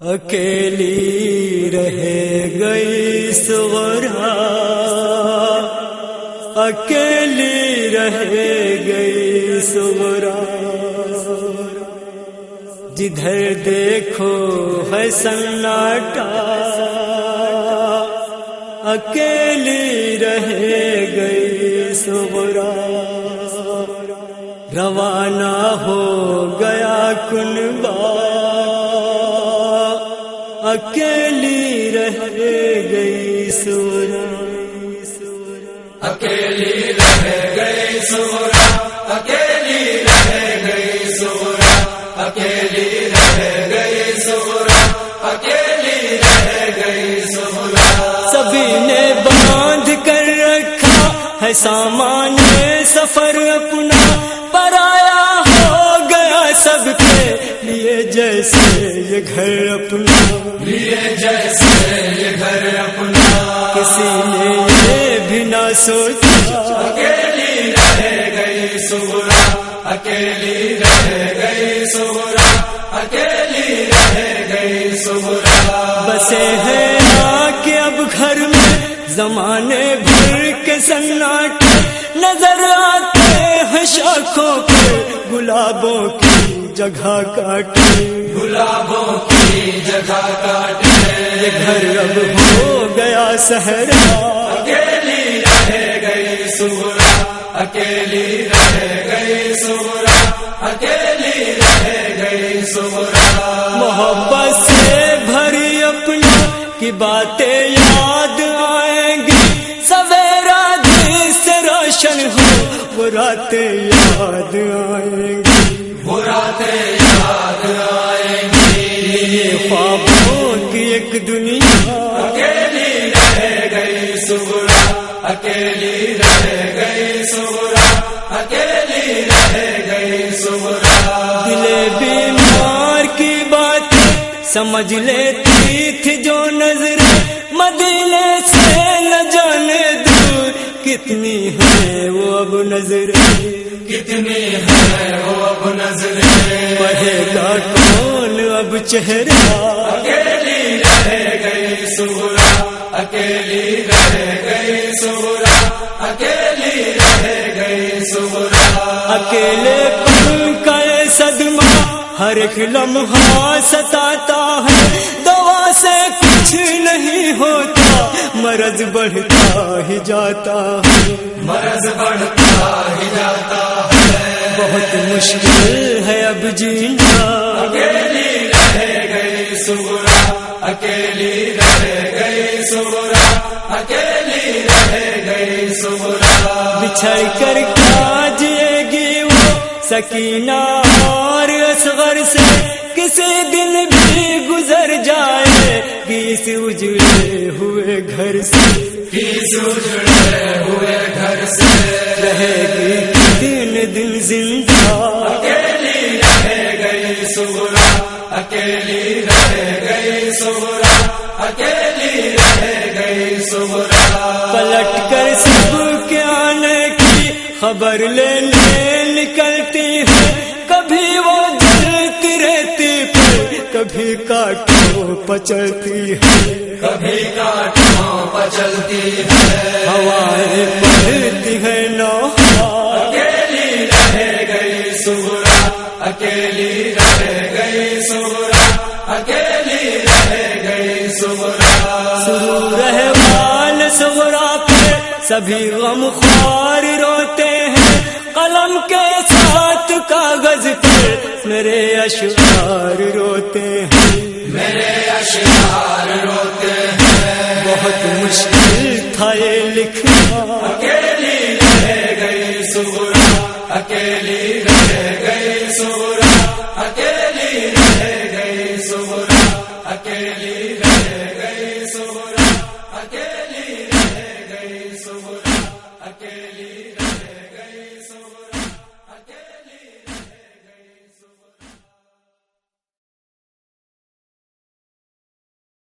اکیلی رہ گئی صغرا، اکیلی رہ گئی صغرا، جدھر دیکھو ہے سناٹا، اکیلی رہ گئی صغرا، روانہ ہو گیا کنبا، اکیلی رہ گئی صغرا، اکیلی رہ گئی صغرا، اکیلی رہ گئی صغرا، اکیلی رہ گئی صغرا، اکیلی رہ گئی صغرا، سبھی نے باندھ کر رکھا ہے سامان سفر اپنا، پرایا ہو گیا سب کے لیے جیسے یہ گھر اپنا، لیے جیسے یہ گھر اپنا، کسی نے یہ بھی نہ سوچا، اکیلی رہ گئی صغرا، اکیلی رہ گئی صغرا، اکیلی رہ گئی صغرا، بسے ہیں آ کے اب گھر میں زمانے بھر کے سناٹے، نظر آتے ہیں شاخوں پہ گلابوں کی جگہ کاٹے، گلابوں کی جگہ کاٹے، یہ گھر اب ہو گیا صحرا، اکیلی رہ گئی صغرا، اکیلی رہ گئی صغرا، اکیلی رہ گئی صغرا، محبت سے بھری اپنا کی باتیں یاد آئیں گی، سویرا دل سے روشن ہو وہ راتیں یاد آئیں گی، وہ راتیں یاد آئیں گی، یہ خوابوں کی ایک دنیا، اکیلی رہ گئی صغرا، اکیلی رہ گئی صغرا، اکیلی رہ گئی صغرا، دل بیمار کی بات سمجھ لیتی تھی جو نظر مدینے سے نہ جانے دور، کتنی ہے وہ اب نظر، کتنی ہے وہ اب نظر، پڑھے گا کون اب چہرہ، اکیلی رہ گئی صغرا، اکیلی رہ گئی صغرا، اکیلی رہ گئی صغرا، اکیلے پن کا یہ صدمہ ہر ایک لمحہ ستاتا ہے، دوا سے کچھ نہیں ہوتا، مرض بڑھتا ہی جاتا ہے، مرض بڑھتا ہی جاتا ہے، بہت مشکل ہے اب جینا، اکیلی رہ گئی صغرا، اکیلی رہ گئی صغرا، اکیلی رہ گئی صغرا، بچھڑ کر کیا جیے گی وہ سکینہ اور اصغر سے، کسی دن بھی گزر جائے گی اس اجڑے ہوئے گھر سے، کس اجڑے ہوئے گھر سے، رہے گی دن زندہ، اکیلی رہ گئی صغرا، اکیلی رہ گئی صغرا، اکیلی رہ گئی صغرا، پلٹ کر سب کے آنے کی خبر لینے نکلتی ہے، کبھی وہ جلتی رہتی پھر کبھی کاٹوں پچلتی ہے، کبھی کاٹوں پچلتی ہے، ہوائیں بڑھتی ہے نوحہ، اکیلی رہ گئی صغرا، اکیلی رہ گئی صغرا، اکیلی رہ گئی صغرا، سرور احوال صغرا پہ سبھی غم خوار روتے ہیں، قلم کے ساتھ کاغذ پہ میرے اشعار روتے ہیں، میرے اشعار روتے ہیں، بہت مشکل تھا یہ لکھنا، اکیلی رہ گئی صغرا، اکیلی رہ گئی صغرا، اکیلی